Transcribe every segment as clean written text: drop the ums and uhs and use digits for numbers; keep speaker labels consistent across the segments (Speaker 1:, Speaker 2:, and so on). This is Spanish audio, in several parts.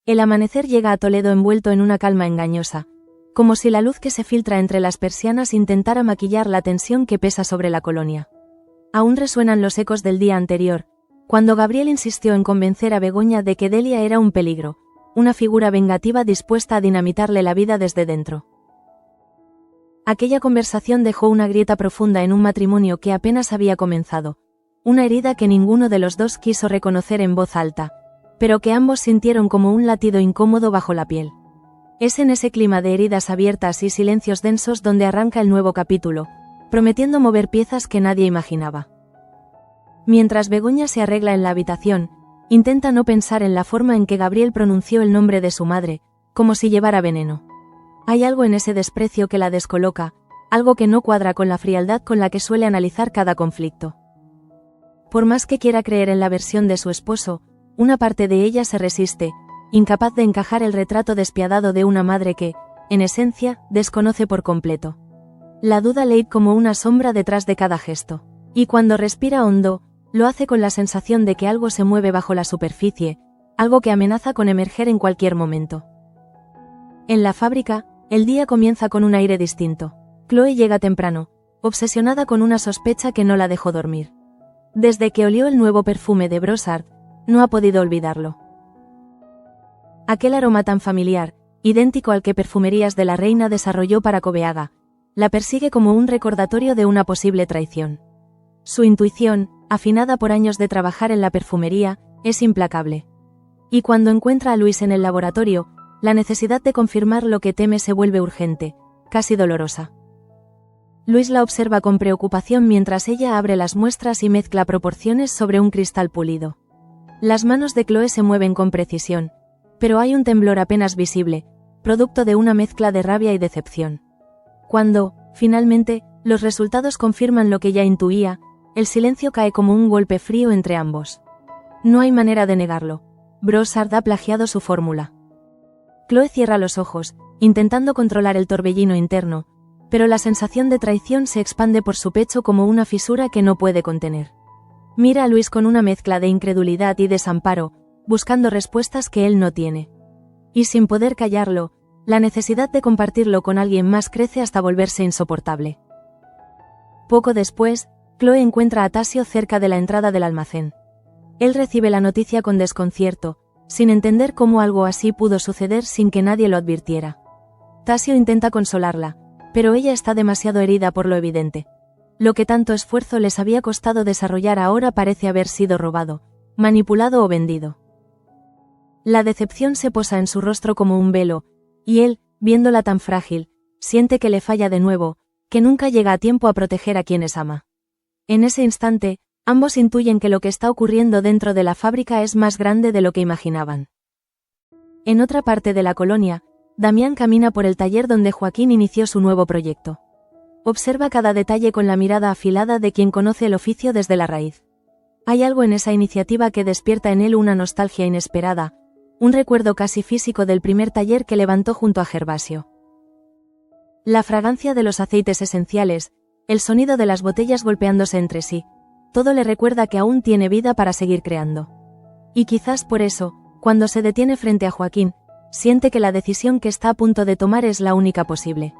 Speaker 1: El amanecer llega a Toledo envuelto en una calma engañosa, como si la luz que se filtra entre las persianas intentara maquillar la tensión que pesa sobre la colonia. Aún resuenan los ecos del día anterior, cuando Gabriel insistió en convencer a Begoña de que Delia era un peligro, una figura vengativa dispuesta a dinamitarle la vida desde dentro. Aquella conversación dejó una grieta profunda en un matrimonio que apenas había comenzado, una herida que ninguno de los dos quiso reconocer en voz alta, pero que ambos sintieron como un latido incómodo bajo la piel. Es en ese clima de heridas abiertas y silencios densos donde arranca el nuevo capítulo, prometiendo mover piezas que nadie imaginaba. Mientras Begoña se arregla en la habitación, intenta no pensar en la forma en que Gabriel pronunció el nombre de su madre, como si llevara veneno. Hay algo en ese desprecio que la descoloca, algo que no cuadra con la frialdad con la que suele analizar cada conflicto. Por más que quiera creer en la versión de su esposo, una parte de ella se resiste, incapaz de encajar el retrato despiadado de una madre que, en esencia, desconoce por completo. La duda leí como una sombra detrás de cada gesto, y cuando respira hondo, lo hace con la sensación de que algo se mueve bajo la superficie, algo que amenaza con emerger en cualquier momento. En la fábrica, el día comienza con un aire distinto. Chloe llega temprano, obsesionada con una sospecha que no la dejó dormir. Desde que olió el nuevo perfume de Brossard, no ha podido olvidarlo. Aquel aroma tan familiar, idéntico al que Perfumerías de la Reina desarrolló para Cobeaga, la persigue como un recordatorio de una posible traición. Su intuición, afinada por años de trabajar en la perfumería, es implacable. Y cuando encuentra a Luis en el laboratorio, la necesidad de confirmar lo que teme se vuelve urgente, casi dolorosa. Luis la observa con preocupación mientras ella abre las muestras y mezcla proporciones sobre un cristal pulido. Las manos de Chloe se mueven con precisión, pero hay un temblor apenas visible, producto de una mezcla de rabia y decepción. Cuando, finalmente, los resultados confirman lo que ya intuía, el silencio cae como un golpe frío entre ambos. No hay manera de negarlo. Brossard ha plagiado su fórmula. Chloe cierra los ojos, intentando controlar el torbellino interno, pero la sensación de traición se expande por su pecho como una fisura que no puede contener. Mira a Luis con una mezcla de incredulidad y desamparo, buscando respuestas que él no tiene. Y sin poder callarlo, la necesidad de compartirlo con alguien más crece hasta volverse insoportable. Poco después, Chloe encuentra a Tasio cerca de la entrada del almacén. Él recibe la noticia con desconcierto, sin entender cómo algo así pudo suceder sin que nadie lo advirtiera. Tasio intenta consolarla, pero ella está demasiado herida por lo evidente. Lo que tanto esfuerzo les había costado desarrollar ahora parece haber sido robado, manipulado o vendido. La decepción se posa en su rostro como un velo, y él, viéndola tan frágil, siente que le falla de nuevo, que nunca llega a tiempo a proteger a quienes ama. En ese instante, ambos intuyen que lo que está ocurriendo dentro de la fábrica es más grande de lo que imaginaban. En otra parte de la colonia, Damián camina por el taller donde Joaquín inició su nuevo proyecto. Observa cada detalle con la mirada afilada de quien conoce el oficio desde la raíz. Hay algo en esa iniciativa que despierta en él una nostalgia inesperada, un recuerdo casi físico del primer taller que levantó junto a Gervasio. La fragancia de los aceites esenciales, el sonido de las botellas golpeándose entre sí, todo le recuerda que aún tiene vida para seguir creando. Y quizás por eso, cuando se detiene frente a Joaquín, siente que la decisión que está a punto de tomar es la única posible.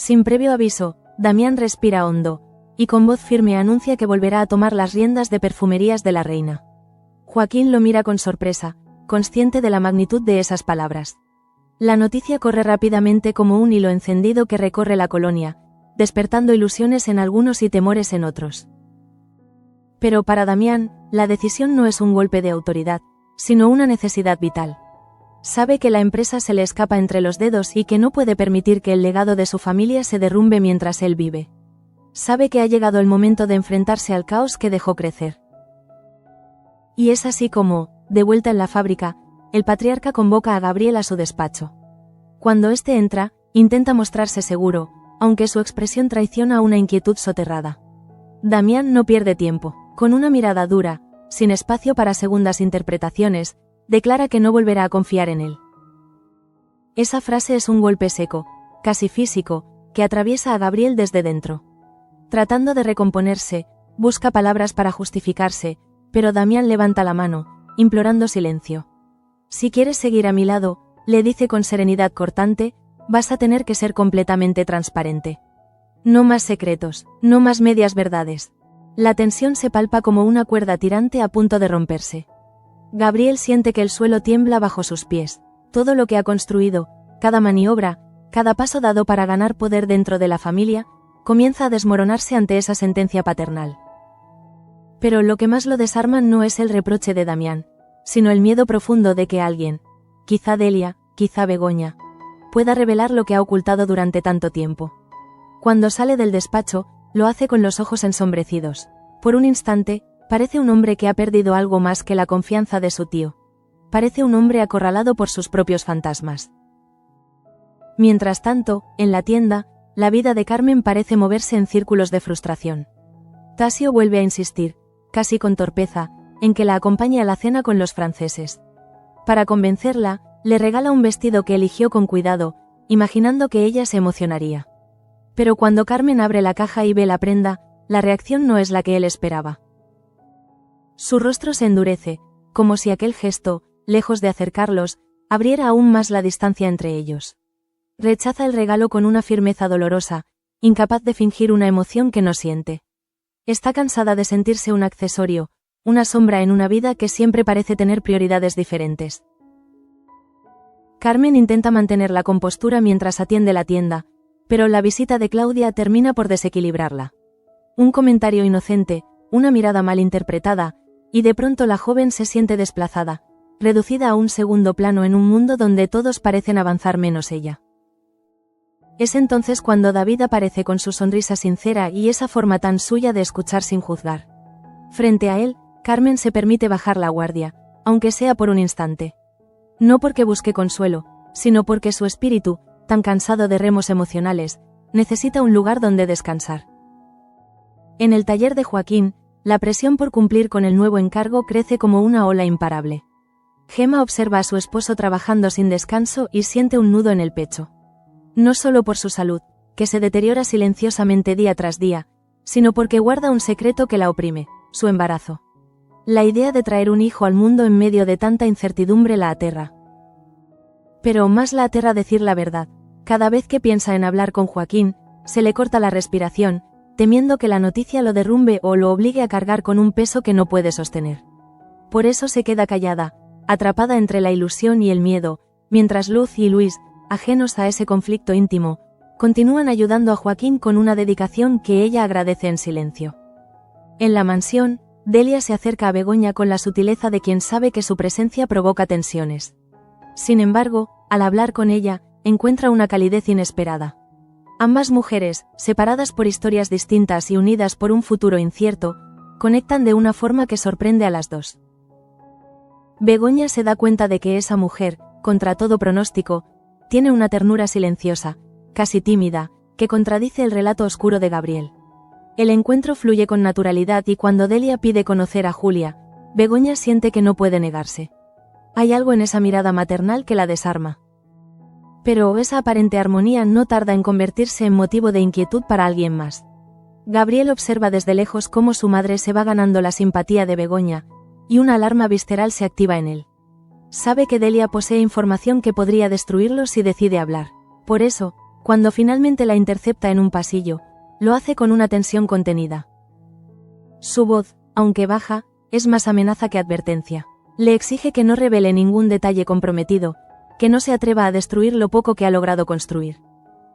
Speaker 1: Sin previo aviso, Damián respira hondo, y con voz firme anuncia que volverá a tomar las riendas de Perfumerías de la Reina. Joaquín lo mira con sorpresa, consciente de la magnitud de esas palabras. La noticia corre rápidamente como un hilo encendido que recorre la colonia, despertando ilusiones en algunos y temores en otros. Pero para Damián, la decisión no es un golpe de autoridad, sino una necesidad vital. Sabe que la empresa se le escapa entre los dedos y que no puede permitir que el legado de su familia se derrumbe mientras él vive. Sabe que ha llegado el momento de enfrentarse al caos que dejó crecer. Y es así como, de vuelta en la fábrica, el patriarca convoca a Gabriel a su despacho. Cuando éste entra, intenta mostrarse seguro, aunque su expresión traiciona una inquietud soterrada. Damián no pierde tiempo. Con una mirada dura, sin espacio para segundas interpretaciones, declara que no volverá a confiar en él. Esa frase es un golpe seco, casi físico, que atraviesa a Gabriel desde dentro. Tratando de recomponerse, busca palabras para justificarse, pero Damián levanta la mano, implorando silencio. Si quieres seguir a mi lado, le dice con serenidad cortante, vas a tener que ser completamente transparente. No más secretos, no más medias verdades. La tensión se palpa como una cuerda tirante a punto de romperse. Gabriel siente que el suelo tiembla bajo sus pies. Todo lo que ha construido, cada maniobra, cada paso dado para ganar poder dentro de la familia, comienza a desmoronarse ante esa sentencia paternal. Pero lo que más lo desarma no es el reproche de Damián, sino el miedo profundo de que alguien, quizá Delia, quizá Begoña, pueda revelar lo que ha ocultado durante tanto tiempo. Cuando sale del despacho, lo hace con los ojos ensombrecidos. Por un instante, parece un hombre que ha perdido algo más que la confianza de su tío. Parece un hombre acorralado por sus propios fantasmas. Mientras tanto, en la tienda, la vida de Carmen parece moverse en círculos de frustración. Tasio vuelve a insistir, casi con torpeza, en que la acompañe a la cena con los franceses. Para convencerla, le regala un vestido que eligió con cuidado, imaginando que ella se emocionaría. Pero cuando Carmen abre la caja y ve la prenda, la reacción no es la que él esperaba. Su rostro se endurece, como si aquel gesto, lejos de acercarlos, abriera aún más la distancia entre ellos. Rechaza el regalo con una firmeza dolorosa, incapaz de fingir una emoción que no siente. Está cansada de sentirse un accesorio, una sombra en una vida que siempre parece tener prioridades diferentes. Carmen intenta mantener la compostura mientras atiende la tienda, pero la visita de Claudia termina por desequilibrarla. Un comentario inocente, una mirada mal interpretada, y de pronto la joven se siente desplazada, reducida a un segundo plano en un mundo donde todos parecen avanzar menos ella. Es entonces cuando David aparece con su sonrisa sincera y esa forma tan suya de escuchar sin juzgar. Frente a él, Carmen se permite bajar la guardia, aunque sea por un instante. No porque busque consuelo, sino porque su espíritu, tan cansado de remos emocionales, necesita un lugar donde descansar. En el taller de Joaquín, la presión por cumplir con el nuevo encargo crece como una ola imparable. Gemma observa a su esposo trabajando sin descanso y siente un nudo en el pecho. No solo por su salud, que se deteriora silenciosamente día tras día, sino porque guarda un secreto que la oprime, su embarazo. La idea de traer un hijo al mundo en medio de tanta incertidumbre la aterra. Pero más la aterra decir la verdad. Cada vez que piensa en hablar con Joaquín, se le corta la respiración, temiendo que la noticia lo derrumbe o lo obligue a cargar con un peso que no puede sostener. Por eso se queda callada, atrapada entre la ilusión y el miedo, mientras Luz y Luis, ajenos a ese conflicto íntimo, continúan ayudando a Joaquín con una dedicación que ella agradece en silencio. En la mansión, Delia se acerca a Begoña con la sutileza de quien sabe que su presencia provoca tensiones. Sin embargo, al hablar con ella, encuentra una calidez inesperada. Ambas mujeres, separadas por historias distintas y unidas por un futuro incierto, conectan de una forma que sorprende a las dos. Begoña se da cuenta de que esa mujer, contra todo pronóstico, tiene una ternura silenciosa, casi tímida, que contradice el relato oscuro de Gabriel. El encuentro fluye con naturalidad y cuando Delia pide conocer a Julia, Begoña siente que no puede negarse. Hay algo en esa mirada maternal que la desarma. Pero esa aparente armonía no tarda en convertirse en motivo de inquietud para alguien más. Gabriel observa desde lejos cómo su madre se va ganando la simpatía de Begoña, y una alarma visceral se activa en él. Sabe que Delia posee información que podría destruirlo si decide hablar. Por eso, cuando finalmente la intercepta en un pasillo, lo hace con una tensión contenida. Su voz, aunque baja, es más amenaza que advertencia. Le exige que no revele ningún detalle comprometido, que no se atreva a destruir lo poco que ha logrado construir.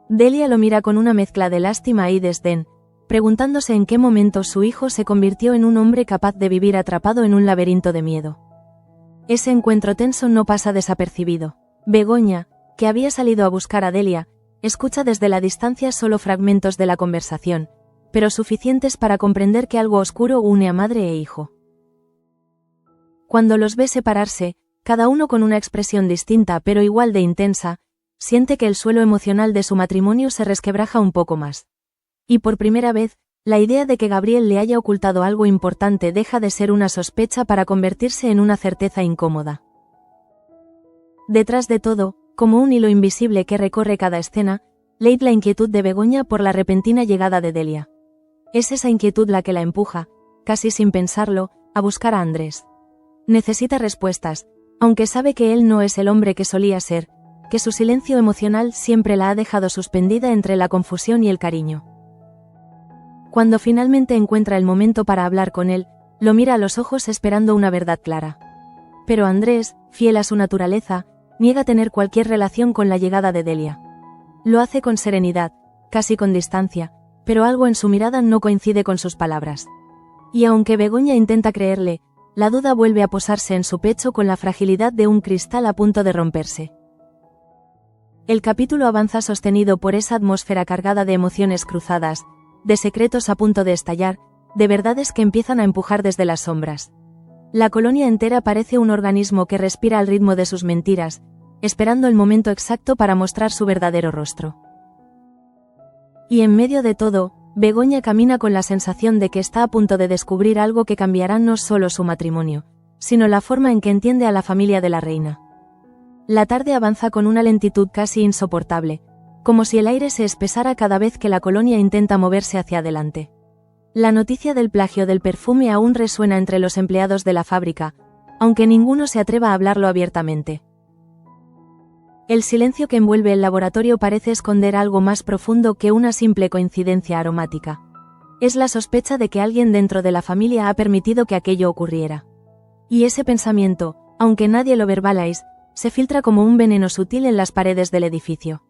Speaker 1: Delia lo mira con una mezcla de lástima y desdén, preguntándose en qué momento su hijo se convirtió en un hombre capaz de vivir atrapado en un laberinto de miedo. Ese encuentro tenso no pasa desapercibido. Begoña, que había salido a buscar a Delia, escucha desde la distancia solo fragmentos de la conversación, pero suficientes para comprender que algo oscuro une a madre e hijo. Cuando los ve separarse, cada uno con una expresión distinta pero igual de intensa, siente que el suelo emocional de su matrimonio se resquebraja un poco más. Y por primera vez, la idea de que Gabriel le haya ocultado algo importante deja de ser una sospecha para convertirse en una certeza incómoda. Detrás de todo, como un hilo invisible que recorre cada escena, leí la inquietud de Begoña por la repentina llegada de Delia. Es esa inquietud la que la empuja, casi sin pensarlo, a buscar a Andrés. Necesita respuestas, aunque sabe que él no es el hombre que solía ser, que su silencio emocional siempre la ha dejado suspendida entre la confusión y el cariño. Cuando finalmente encuentra el momento para hablar con él, lo mira a los ojos esperando una verdad clara. Pero Andrés, fiel a su naturaleza, niega tener cualquier relación con la llegada de Delia. Lo hace con serenidad, casi con distancia, pero algo en su mirada no coincide con sus palabras. Y aunque Begoña intenta creerle, la duda vuelve a posarse en su pecho con la fragilidad de un cristal a punto de romperse. El capítulo avanza sostenido por esa atmósfera cargada de emociones cruzadas, de secretos a punto de estallar, de verdades que empiezan a empujar desde las sombras. La colonia entera parece un organismo que respira al ritmo de sus mentiras, esperando el momento exacto para mostrar su verdadero rostro. Y en medio de todo, Begoña camina con la sensación de que está a punto de descubrir algo que cambiará no solo su matrimonio, sino la forma en que entiende a la familia de la reina. La tarde avanza con una lentitud casi insoportable, como si el aire se espesara cada vez que la colonia intenta moverse hacia adelante. La noticia del plagio del perfume aún resuena entre los empleados de la fábrica, aunque ninguno se atreva a hablarlo abiertamente. El silencio que envuelve el laboratorio parece esconder algo más profundo que una simple coincidencia aromática. Es la sospecha de que alguien dentro de la familia ha permitido que aquello ocurriera. Y ese pensamiento, aunque nadie lo verbalice, se filtra como un veneno sutil en las paredes del edificio.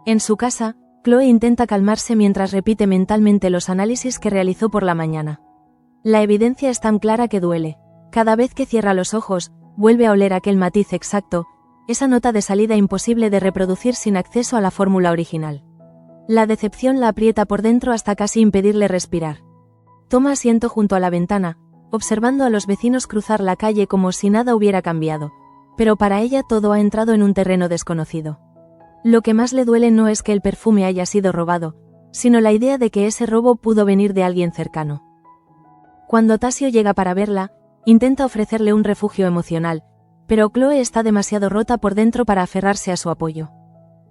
Speaker 1: En su casa, Chloe intenta calmarse mientras repite mentalmente los análisis que realizó por la mañana. La evidencia es tan clara que duele. Cada vez que cierra los ojos, vuelve a oler aquel matiz exacto, esa nota de salida imposible de reproducir sin acceso a la fórmula original. La decepción la aprieta por dentro hasta casi impedirle respirar. Toma asiento junto a la ventana, observando a los vecinos cruzar la calle como si nada hubiera cambiado, pero para ella todo ha entrado en un terreno desconocido. Lo que más le duele no es que el perfume haya sido robado, sino la idea de que ese robo pudo venir de alguien cercano. Cuando Tasio llega para verla, intenta ofrecerle un refugio emocional, pero Chloe está demasiado rota por dentro para aferrarse a su apoyo.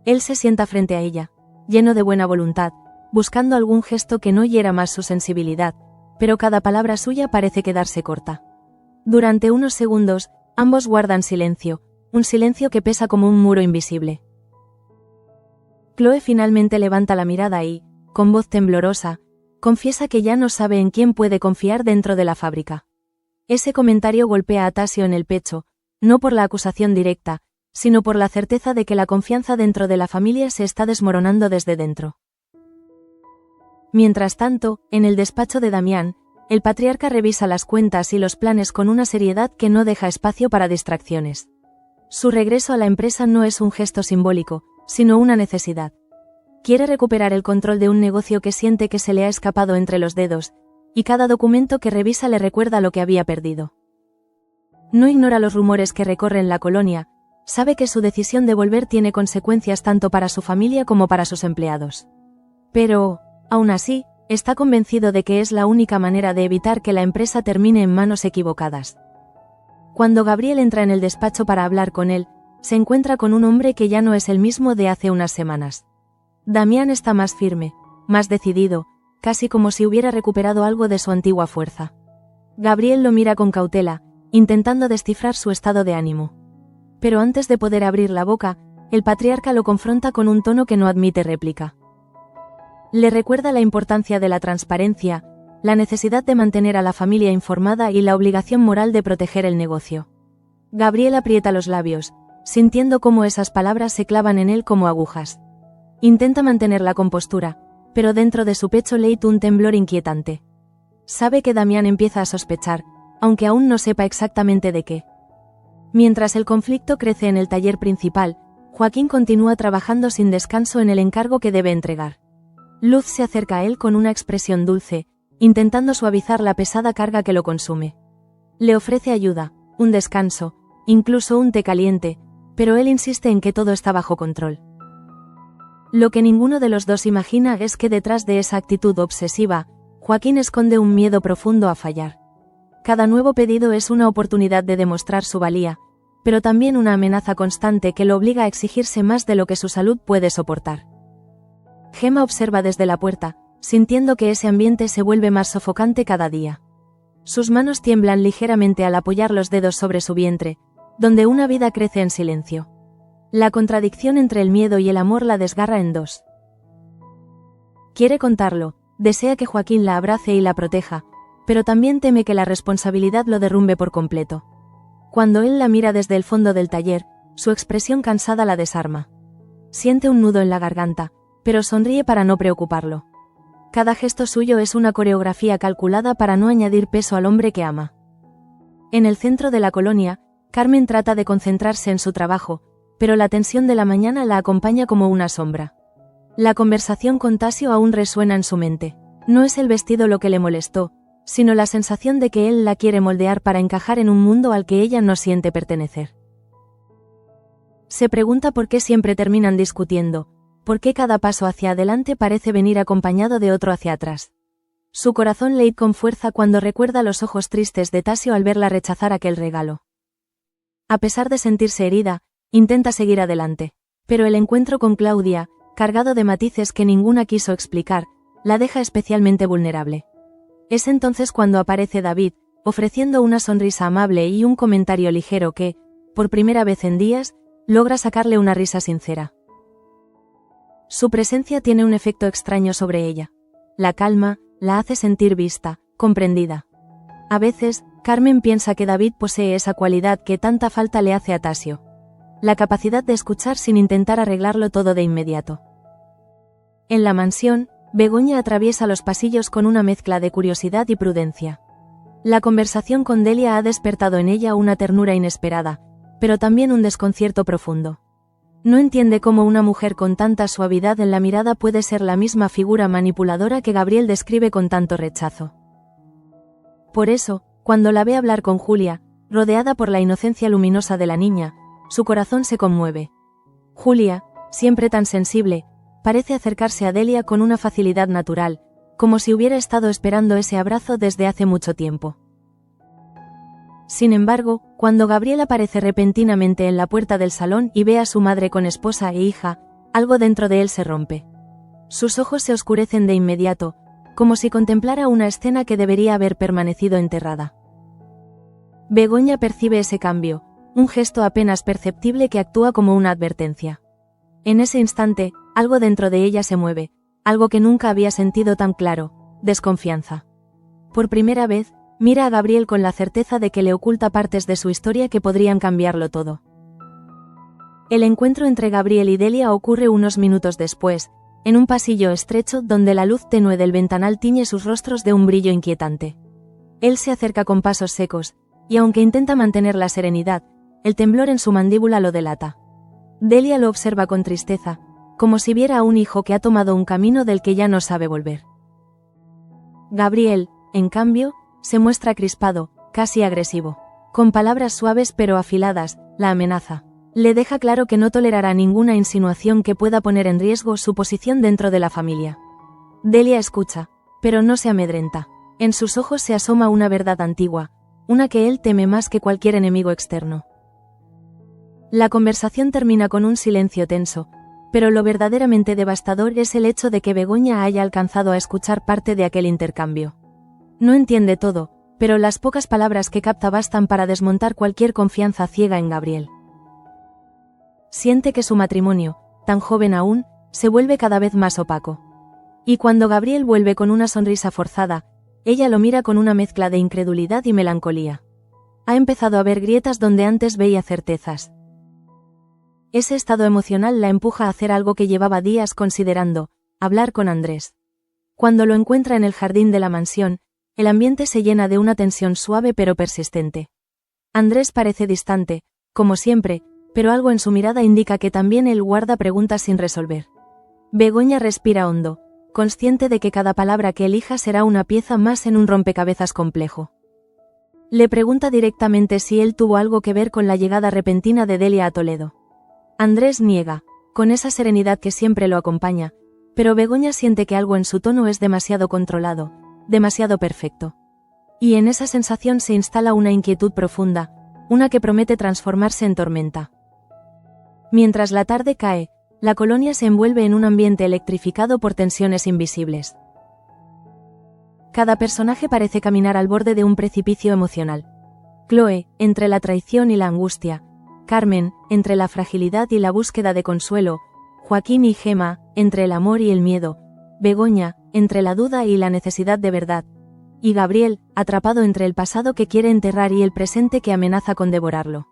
Speaker 1: Él se sienta frente a ella, lleno de buena voluntad, buscando algún gesto que no hiera más su sensibilidad, pero cada palabra suya parece quedarse corta. Durante unos segundos, ambos guardan silencio, un silencio que pesa como un muro invisible. Chloe finalmente levanta la mirada y, con voz temblorosa, confiesa que ya no sabe en quién puede confiar dentro de la fábrica. Ese comentario golpea a Tasio en el pecho, no por la acusación directa, sino por la certeza de que la confianza dentro de la familia se está desmoronando desde dentro. Mientras tanto, en el despacho de Damián, el patriarca revisa las cuentas y los planes con una seriedad que no deja espacio para distracciones. Su regreso a la empresa no es un gesto simbólico, sino una necesidad. Quiere recuperar el control de un negocio que siente que se le ha escapado entre los dedos, y cada documento que revisa le recuerda lo que había perdido. No ignora los rumores que recorren la colonia, sabe que su decisión de volver tiene consecuencias tanto para su familia como para sus empleados. Pero, aún así, está convencido de que es la única manera de evitar que la empresa termine en manos equivocadas. Cuando Gabriel entra en el despacho para hablar con él, se encuentra con un hombre que ya no es el mismo de hace unas semanas. Damián está más firme, más decidido, casi como si hubiera recuperado algo de su antigua fuerza. Gabriel lo mira con cautela, intentando descifrar su estado de ánimo. Pero antes de poder abrir la boca, el patriarca lo confronta con un tono que no admite réplica. Le recuerda la importancia de la transparencia, la necesidad de mantener a la familia informada y la obligación moral de proteger el negocio. Gabriel aprieta los labios, sintiendo cómo esas palabras se clavan en él como agujas. Intenta mantener la compostura, pero dentro de su pecho late un temblor inquietante. Sabe que Damián empieza a sospechar, aunque aún no sepa exactamente de qué. Mientras el conflicto crece en el taller principal, Joaquín continúa trabajando sin descanso en el encargo que debe entregar. Luz se acerca a él con una expresión dulce, intentando suavizar la pesada carga que lo consume. Le ofrece ayuda, un descanso, incluso un té caliente, pero él insiste en que todo está bajo control. Lo que ninguno de los dos imagina es que detrás de esa actitud obsesiva, Joaquín esconde un miedo profundo a fallar. Cada nuevo pedido es una oportunidad de demostrar su valía, pero también una amenaza constante que lo obliga a exigirse más de lo que su salud puede soportar. Gemma observa desde la puerta, sintiendo que ese ambiente se vuelve más sofocante cada día. Sus manos tiemblan ligeramente al apoyar los dedos sobre su vientre, donde una vida crece en silencio. La contradicción entre el miedo y el amor la desgarra en dos. Quiere contarlo, desea que Joaquín la abrace y la proteja, pero también teme que la responsabilidad lo derrumbe por completo. Cuando él la mira desde el fondo del taller, su expresión cansada la desarma. Siente un nudo en la garganta, pero sonríe para no preocuparlo. Cada gesto suyo es una coreografía calculada para no añadir peso al hombre que ama. En el centro de la colonia, Carmen trata de concentrarse en su trabajo, pero la tensión de la mañana la acompaña como una sombra. La conversación con Tasio aún resuena en su mente. No es el vestido lo que le molestó, sino la sensación de que él la quiere moldear para encajar en un mundo al que ella no siente pertenecer. Se pregunta por qué siempre terminan discutiendo, por qué cada paso hacia adelante parece venir acompañado de otro hacia atrás. Su corazón late con fuerza cuando recuerda los ojos tristes de Tasio al verla rechazar aquel regalo. A pesar de sentirse herida, intenta seguir adelante, pero el encuentro con Claudia, cargado de matices que ninguna quiso explicar, la deja especialmente vulnerable. Es entonces cuando aparece David, ofreciendo una sonrisa amable y un comentario ligero que, por primera vez en días, logra sacarle una risa sincera. Su presencia tiene un efecto extraño sobre ella. La calma, la hace sentir vista, comprendida. A veces, Carmen piensa que David posee esa cualidad que tanta falta le hace a Tasio. La capacidad de escuchar sin intentar arreglarlo todo de inmediato. En la mansión, Begoña atraviesa los pasillos con una mezcla de curiosidad y prudencia. La conversación con Delia ha despertado en ella una ternura inesperada, pero también un desconcierto profundo. No entiende cómo una mujer con tanta suavidad en la mirada puede ser la misma figura manipuladora que Gabriel describe con tanto rechazo. Por eso, cuando la ve hablar con Julia, rodeada por la inocencia luminosa de la niña, su corazón se conmueve. Julia, siempre tan sensible, parece acercarse a Delia con una facilidad natural, como si hubiera estado esperando ese abrazo desde hace mucho tiempo. Sin embargo, cuando Gabriel aparece repentinamente en la puerta del salón y ve a su madre con esposa e hija, algo dentro de él se rompe. Sus ojos se oscurecen de inmediato, como si contemplara una escena que debería haber permanecido enterrada. Begoña percibe ese cambio, un gesto apenas perceptible que actúa como una advertencia. En ese instante, algo dentro de ella se mueve, algo que nunca había sentido tan claro, desconfianza. Por primera vez, mira a Gabriel con la certeza de que le oculta partes de su historia que podrían cambiarlo todo. El encuentro entre Gabriel y Delia ocurre unos minutos después, en un pasillo estrecho donde la luz tenue del ventanal tiñe sus rostros de un brillo inquietante. Él se acerca con pasos secos, y aunque intenta mantener la serenidad, el temblor en su mandíbula lo delata. Delia lo observa con tristeza, como si viera a un hijo que ha tomado un camino del que ya no sabe volver. Gabriel, en cambio, se muestra crispado, casi agresivo. Con palabras suaves pero afiladas, la amenaza. Le deja claro que no tolerará ninguna insinuación que pueda poner en riesgo su posición dentro de la familia. Delia escucha, pero no se amedrenta. En sus ojos se asoma una verdad antigua, una que él teme más que cualquier enemigo externo. La conversación termina con un silencio tenso, pero lo verdaderamente devastador es el hecho de que Begoña haya alcanzado a escuchar parte de aquel intercambio. No entiende todo, pero las pocas palabras que capta bastan para desmontar cualquier confianza ciega en Gabriel. Siente que su matrimonio, tan joven aún, se vuelve cada vez más opaco. Y cuando Gabriel vuelve con una sonrisa forzada, ella lo mira con una mezcla de incredulidad y melancolía. Ha empezado a ver grietas donde antes veía certezas. Ese estado emocional la empuja a hacer algo que llevaba días considerando, hablar con Andrés. Cuando lo encuentra en el jardín de la mansión, el ambiente se llena de una tensión suave pero persistente. Andrés parece distante, como siempre, pero algo en su mirada indica que también él guarda preguntas sin resolver. Begoña respira hondo, consciente de que cada palabra que elija será una pieza más en un rompecabezas complejo. Le pregunta directamente si él tuvo algo que ver con la llegada repentina de Delia a Toledo. Andrés niega, con esa serenidad que siempre lo acompaña, pero Begoña siente que algo en su tono es demasiado controlado, demasiado perfecto. Y en esa sensación se instala una inquietud profunda, una que promete transformarse en tormenta. Mientras la tarde cae, la colonia se envuelve en un ambiente electrificado por tensiones invisibles. Cada personaje parece caminar al borde de un precipicio emocional. Chloe, entre la traición y la angustia. Carmen, entre la fragilidad y la búsqueda de consuelo. Joaquín y Gemma, entre el amor y el miedo. Begoña, entre la duda y la necesidad de verdad. Y Gabriel, atrapado entre el pasado que quiere enterrar y el presente que amenaza con devorarlo.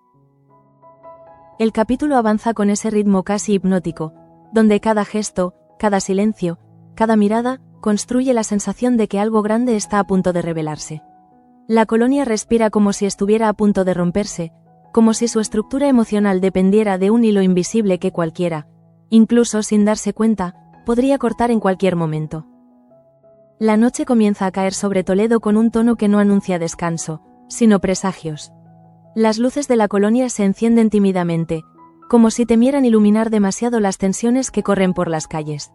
Speaker 1: El capítulo avanza con ese ritmo casi hipnótico, donde cada gesto, cada silencio, cada mirada, construye la sensación de que algo grande está a punto de revelarse. La colonia respira como si estuviera a punto de romperse, como si su estructura emocional dependiera de un hilo invisible que cualquiera, incluso sin darse cuenta, podría cortar en cualquier momento. La noche comienza a caer sobre Toledo con un tono que no anuncia descanso, sino presagios. Las luces de la colonia se encienden tímidamente, como si temieran iluminar demasiado las tensiones que corren por las calles.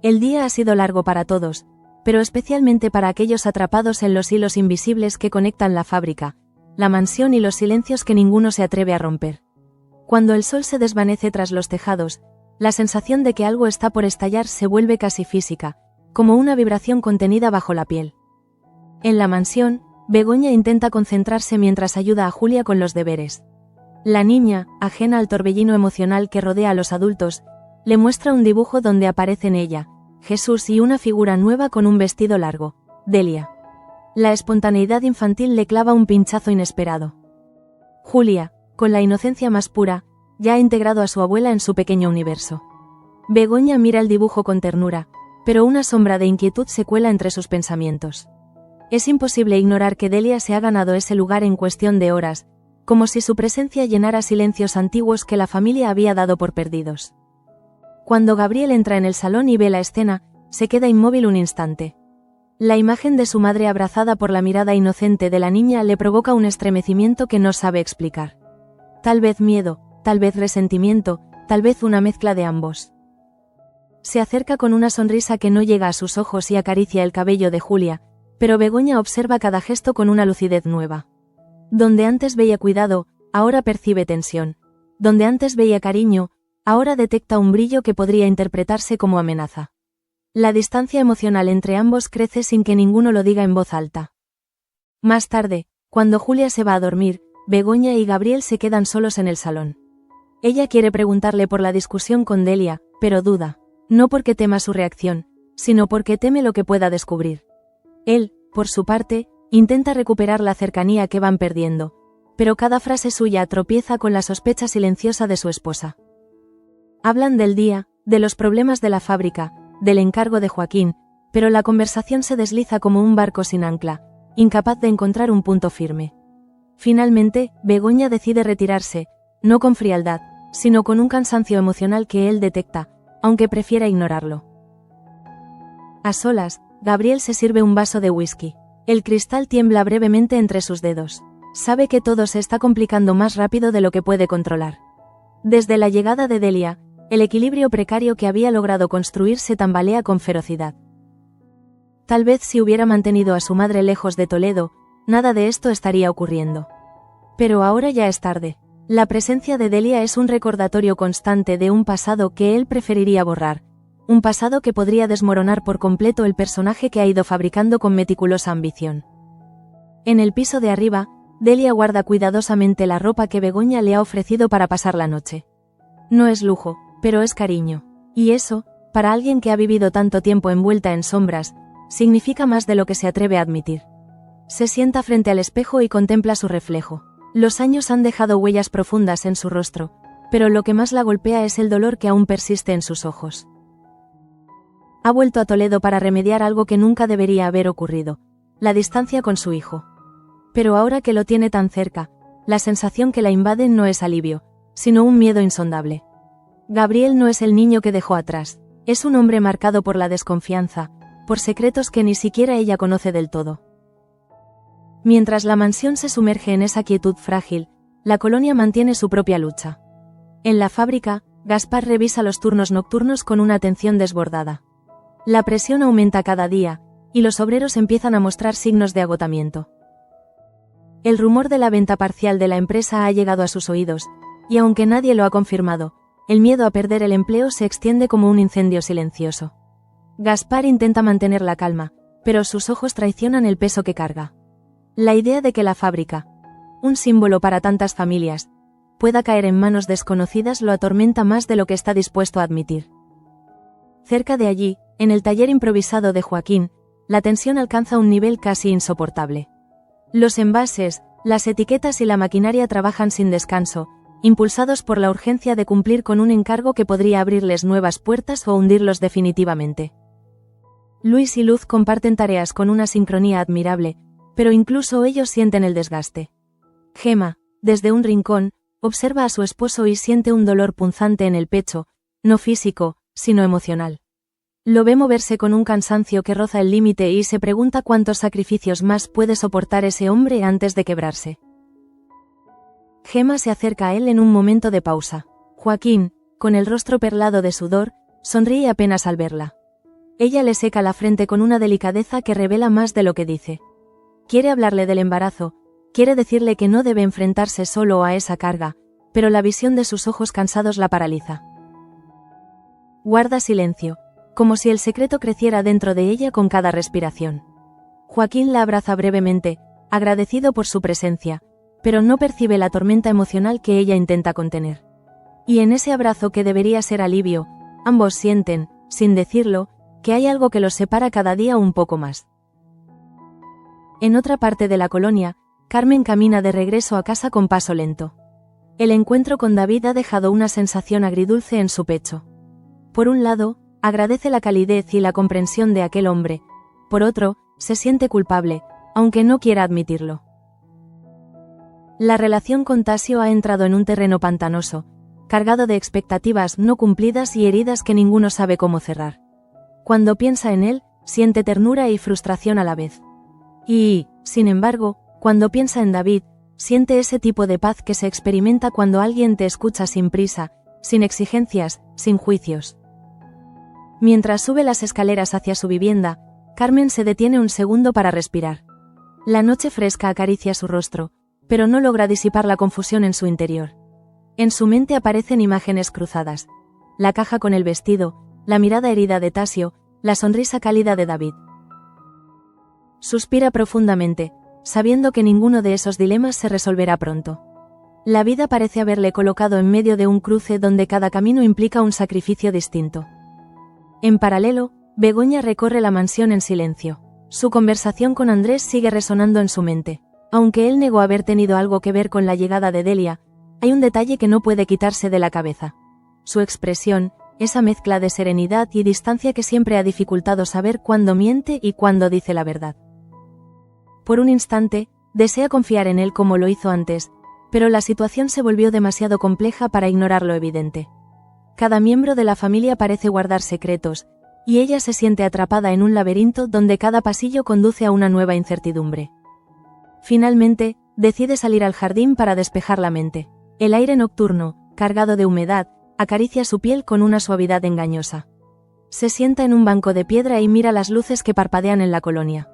Speaker 1: El día ha sido largo para todos, pero especialmente para aquellos atrapados en los hilos invisibles que conectan la fábrica, la mansión y los silencios que ninguno se atreve a romper. Cuando el sol se desvanece tras los tejados, la sensación de que algo está por estallar se vuelve casi física, como una vibración contenida bajo la piel. En la mansión, Begoña intenta concentrarse mientras ayuda a Julia con los deberes. La niña, ajena al torbellino emocional que rodea a los adultos, le muestra un dibujo donde aparecen ella, Jesús y una figura nueva con un vestido largo, Delia. La espontaneidad infantil le clava un pinchazo inesperado. Julia, con la inocencia más pura, ya ha integrado a su abuela en su pequeño universo. Begoña mira el dibujo con ternura, pero una sombra de inquietud se cuela entre sus pensamientos. Es imposible ignorar que Delia se ha ganado ese lugar en cuestión de horas, como si su presencia llenara silencios antiguos que la familia había dado por perdidos. Cuando Gabriel entra en el salón y ve la escena, se queda inmóvil un instante. La imagen de su madre abrazada por la mirada inocente de la niña le provoca un estremecimiento que no sabe explicar. Tal vez miedo, tal vez resentimiento, tal vez una mezcla de ambos. Se acerca con una sonrisa que no llega a sus ojos y acaricia el cabello de Julia, pero Begoña observa cada gesto con una lucidez nueva. Donde antes veía cuidado, ahora percibe tensión. Donde antes veía cariño, ahora detecta un brillo que podría interpretarse como amenaza. La distancia emocional entre ambos crece sin que ninguno lo diga en voz alta. Más tarde, cuando Julia se va a dormir, Begoña y Gabriel se quedan solos en el salón. Ella quiere preguntarle por la discusión con Delia, pero duda. No porque tema su reacción, sino porque teme lo que pueda descubrir. Él, por su parte, intenta recuperar la cercanía que van perdiendo, pero cada frase suya tropieza con la sospecha silenciosa de su esposa. Hablan del día, de los problemas de la fábrica, del encargo de Joaquín, pero la conversación se desliza como un barco sin ancla, incapaz de encontrar un punto firme. Finalmente, Begoña decide retirarse, no con frialdad, sino con un cansancio emocional que él detecta, aunque prefiera ignorarlo. A solas, Gabriel se sirve un vaso de whisky. El cristal tiembla brevemente entre sus dedos. Sabe que todo se está complicando más rápido de lo que puede controlar. Desde la llegada de Delia, el equilibrio precario que había logrado construir se tambalea con ferocidad. Tal vez si hubiera mantenido a su madre lejos de Toledo, nada de esto estaría ocurriendo. Pero ahora ya es tarde. La presencia de Delia es un recordatorio constante de un pasado que él preferiría borrar, un pasado que podría desmoronar por completo el personaje que ha ido fabricando con meticulosa ambición. En el piso de arriba, Delia guarda cuidadosamente la ropa que Begoña le ha ofrecido para pasar la noche. No es lujo, pero es cariño. Y eso, para alguien que ha vivido tanto tiempo envuelta en sombras, significa más de lo que se atreve a admitir. Se sienta frente al espejo y contempla su reflejo. Los años han dejado huellas profundas en su rostro, pero lo que más la golpea es el dolor que aún persiste en sus ojos. Ha vuelto a Toledo para remediar algo que nunca debería haber ocurrido, la distancia con su hijo. Pero ahora que lo tiene tan cerca, la sensación que la invade no es alivio, sino un miedo insondable. Gabriel no es el niño que dejó atrás, es un hombre marcado por la desconfianza, por secretos que ni siquiera ella conoce del todo. Mientras la mansión se sumerge en esa quietud frágil, la colonia mantiene su propia lucha. En la fábrica, Gaspar revisa los turnos nocturnos con una atención desbordada. La presión aumenta cada día, y los obreros empiezan a mostrar signos de agotamiento. El rumor de la venta parcial de la empresa ha llegado a sus oídos, y aunque nadie lo ha confirmado, el miedo a perder el empleo se extiende como un incendio silencioso. Gaspar intenta mantener la calma, pero sus ojos traicionan el peso que carga. La idea de que la fábrica, un símbolo para tantas familias, pueda caer en manos desconocidas lo atormenta más de lo que está dispuesto a admitir. Cerca de allí, en el taller improvisado de Joaquín, la tensión alcanza un nivel casi insoportable. Los envases, las etiquetas y la maquinaria trabajan sin descanso, impulsados por la urgencia de cumplir con un encargo que podría abrirles nuevas puertas o hundirlos definitivamente. Luis y Luz comparten tareas con una sincronía admirable, pero incluso ellos sienten el desgaste. Gemma, desde un rincón, observa a su esposo y siente un dolor punzante en el pecho, no físico, sino emocional. Lo ve moverse con un cansancio que roza el límite y se pregunta cuántos sacrificios más puede soportar ese hombre antes de quebrarse. Gemma se acerca a él en un momento de pausa. Joaquín, con el rostro perlado de sudor, sonríe apenas al verla. Ella le seca la frente con una delicadeza que revela más de lo que dice. Quiere hablarle del embarazo, quiere decirle que no debe enfrentarse solo a esa carga, pero la visión de sus ojos cansados la paraliza. Guarda silencio, como si el secreto creciera dentro de ella con cada respiración. Joaquín la abraza brevemente, agradecido por su presencia, pero no percibe la tormenta emocional que ella intenta contener. Y en ese abrazo que debería ser alivio, ambos sienten, sin decirlo, que hay algo que los separa cada día un poco más. En otra parte de la colonia, Carmen camina de regreso a casa con paso lento. El encuentro con David ha dejado una sensación agridulce en su pecho. Por un lado, agradece la calidez y la comprensión de aquel hombre, por otro, se siente culpable, aunque no quiera admitirlo. La relación con Tasio ha entrado en un terreno pantanoso, cargado de expectativas no cumplidas y heridas que ninguno sabe cómo cerrar. Cuando piensa en él, siente ternura y frustración a la vez. Y, sin embargo, cuando piensa en David, siente ese tipo de paz que se experimenta cuando alguien te escucha sin prisa, sin exigencias, sin juicios. Mientras sube las escaleras hacia su vivienda, Carmen se detiene un segundo para respirar. La noche fresca acaricia su rostro, pero no logra disipar la confusión en su interior. En su mente aparecen imágenes cruzadas. La caja con el vestido, la mirada herida de Tasio, la sonrisa cálida de David. Suspira profundamente, sabiendo que ninguno de esos dilemas se resolverá pronto. La vida parece haberle colocado en medio de un cruce donde cada camino implica un sacrificio distinto. En paralelo, Begoña recorre la mansión en silencio. Su conversación con Andrés sigue resonando en su mente. Aunque él negó haber tenido algo que ver con la llegada de Delia, hay un detalle que no puede quitarse de la cabeza. Su expresión, esa mezcla de serenidad y distancia que siempre ha dificultado saber cuándo miente y cuándo dice la verdad. Por un instante, desea confiar en él como lo hizo antes, pero la situación se volvió demasiado compleja para ignorar lo evidente. Cada miembro de la familia parece guardar secretos, y ella se siente atrapada en un laberinto donde cada pasillo conduce a una nueva incertidumbre. Finalmente, decide salir al jardín para despejar la mente. El aire nocturno, cargado de humedad, acaricia su piel con una suavidad engañosa. Se sienta en un banco de piedra y mira las luces que parpadean en la colonia.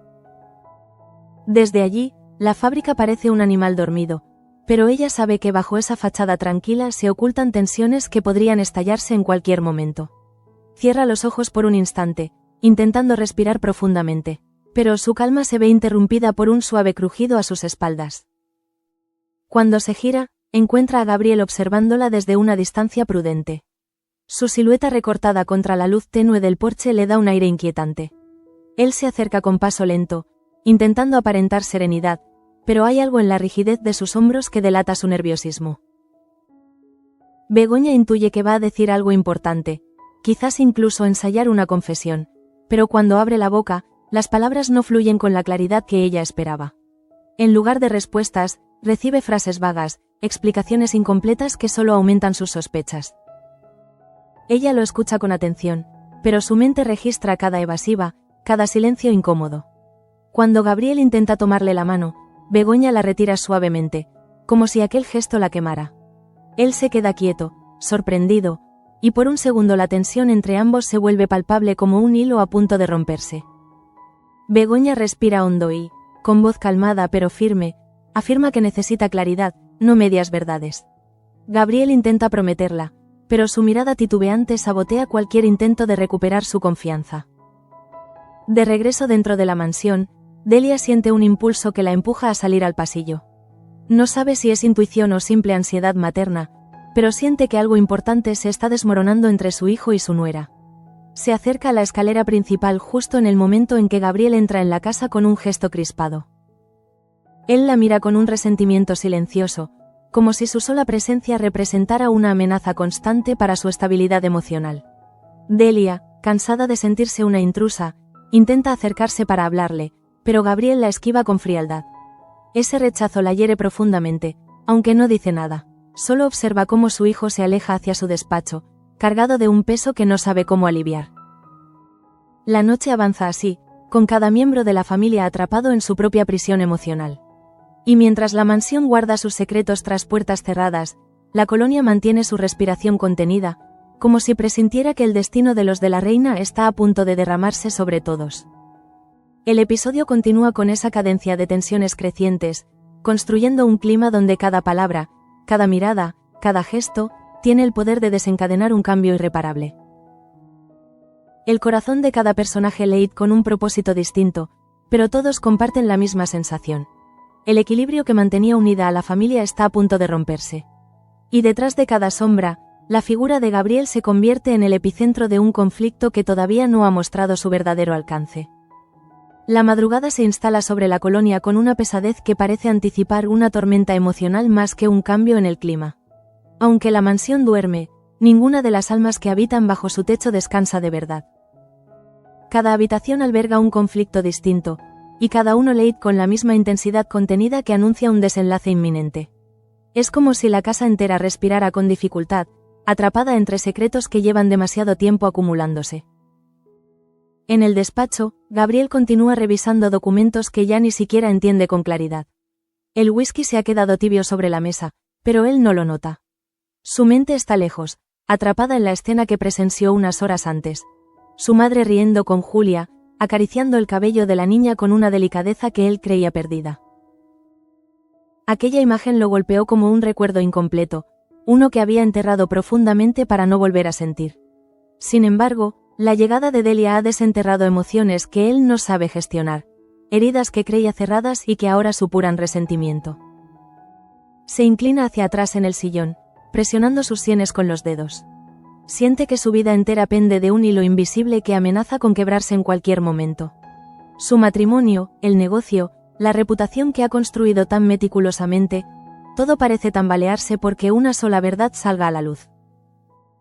Speaker 1: Desde allí, la fábrica parece un animal dormido, pero ella sabe que bajo esa fachada tranquila se ocultan tensiones que podrían estallarse en cualquier momento. Cierra los ojos por un instante, intentando respirar profundamente, pero su calma se ve interrumpida por un suave crujido a sus espaldas. Cuando se gira, encuentra a Gabriel observándola desde una distancia prudente. Su silueta recortada contra la luz tenue del porche le da un aire inquietante. Él se acerca con paso lento, intentando aparentar serenidad, pero hay algo en la rigidez de sus hombros que delata su nerviosismo. Begoña intuye que va a decir algo importante, quizás incluso ensayar una confesión, pero cuando abre la boca, las palabras no fluyen con la claridad que ella esperaba. En lugar de respuestas, recibe frases vagas, explicaciones incompletas que solo aumentan sus sospechas. Ella lo escucha con atención, pero su mente registra cada evasiva, cada silencio incómodo. Cuando Gabriel intenta tomarle la mano, Begoña la retira suavemente, como si aquel gesto la quemara. Él se queda quieto, sorprendido, y por un segundo la tensión entre ambos se vuelve palpable como un hilo a punto de romperse. Begoña respira hondo y, con voz calmada pero firme, afirma que necesita claridad, no medias verdades. Gabriel intenta prometerla, pero su mirada titubeante sabotea cualquier intento de recuperar su confianza. De regreso dentro de la mansión, Delia siente un impulso que la empuja a salir al pasillo. No sabe si es intuición o simple ansiedad materna, pero siente que algo importante se está desmoronando entre su hijo y su nuera. Se acerca a la escalera principal justo en el momento en que Gabriel entra en la casa con un gesto crispado. Él la mira con un resentimiento silencioso, como si su sola presencia representara una amenaza constante para su estabilidad emocional. Delia, cansada de sentirse una intrusa, intenta acercarse para hablarle, pero Gabriel la esquiva con frialdad. Ese rechazo la hiere profundamente, aunque no dice nada. Solo observa cómo su hijo se aleja hacia su despacho, cargado de un peso que no sabe cómo aliviar. La noche avanza así, con cada miembro de la familia atrapado en su propia prisión emocional. Y mientras la mansión guarda sus secretos tras puertas cerradas, la colonia mantiene su respiración contenida, como si presintiera que el destino de los de la reina está a punto de derramarse sobre todos. El episodio continúa con esa cadencia de tensiones crecientes, construyendo un clima donde cada palabra, cada mirada, cada gesto, tiene el poder de desencadenar un cambio irreparable. El corazón de cada personaje late con un propósito distinto, pero todos comparten la misma sensación. El equilibrio que mantenía unida a la familia está a punto de romperse. Y detrás de cada sombra, la figura de Gabriel se convierte en el epicentro de un conflicto que todavía no ha mostrado su verdadero alcance. La madrugada se instala sobre la colonia con una pesadez que parece anticipar una tormenta emocional más que un cambio en el clima. Aunque la mansión duerme, ninguna de las almas que habitan bajo su techo descansa de verdad. Cada habitación alberga un conflicto distinto, y cada uno late con la misma intensidad contenida que anuncia un desenlace inminente. Es como si la casa entera respirara con dificultad, atrapada entre secretos que llevan demasiado tiempo acumulándose. En el despacho, Gabriel continúa revisando documentos que ya ni siquiera entiende con claridad. El whisky se ha quedado tibio sobre la mesa, pero él no lo nota. Su mente está lejos, atrapada en la escena que presenció unas horas antes. Su madre riendo con Julia, acariciando el cabello de la niña con una delicadeza que él creía perdida. Aquella imagen lo golpeó como un recuerdo incompleto, uno que había enterrado profundamente para no volver a sentir. Sin embargo, la llegada de Delia ha desenterrado emociones que él no sabe gestionar, heridas que creía cerradas y que ahora supuran resentimiento. Se inclina hacia atrás en el sillón, presionando sus sienes con los dedos. Siente que su vida entera pende de un hilo invisible que amenaza con quebrarse en cualquier momento. Su matrimonio, el negocio, la reputación que ha construido tan meticulosamente, todo parece tambalearse porque una sola verdad salga a la luz.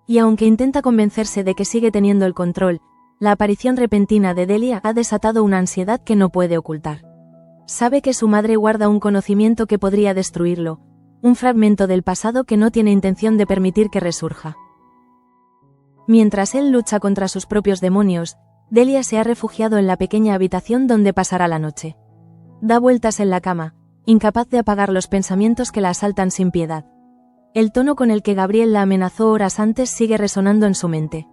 Speaker 1: Y aunque intenta convencerse de que sigue teniendo el control, la aparición repentina de Delia ha desatado una ansiedad que no puede ocultar. Sabe que su madre guarda un conocimiento que podría destruirlo, un fragmento del pasado que no tiene intención de permitir que resurja. Mientras él lucha contra sus propios demonios, Delia se ha refugiado en la pequeña habitación donde pasará la noche. Da vueltas en la cama, incapaz de apagar los pensamientos que la asaltan sin piedad. El tono con el que Gabriel la amenazó horas antes sigue resonando en su mente.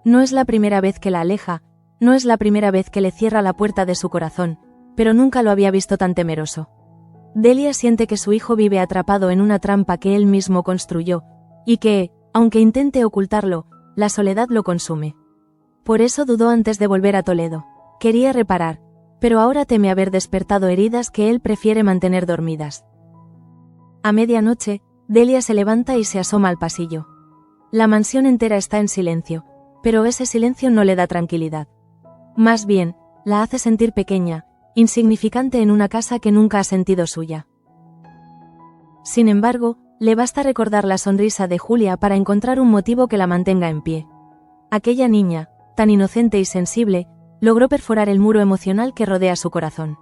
Speaker 1: No es la primera vez que la aleja, no es la primera vez que le cierra la puerta de su corazón, pero nunca lo había visto tan temeroso. Delia siente que su hijo vive atrapado en una trampa que él mismo construyó, y que, aunque intente ocultarlo, la soledad lo consume. Por eso dudó antes de volver a Toledo. Quería reparar, pero ahora teme haber despertado heridas que él prefiere mantener dormidas. A medianoche, Delia se levanta y se asoma al pasillo. La mansión entera está en silencio, pero ese silencio no le da tranquilidad. Más bien, la hace sentir pequeña, insignificante en una casa que nunca ha sentido suya. Sin embargo, le basta recordar la sonrisa de Julia para encontrar un motivo que la mantenga en pie. Aquella niña, tan inocente y sensible, logró perforar el muro emocional que rodea su corazón.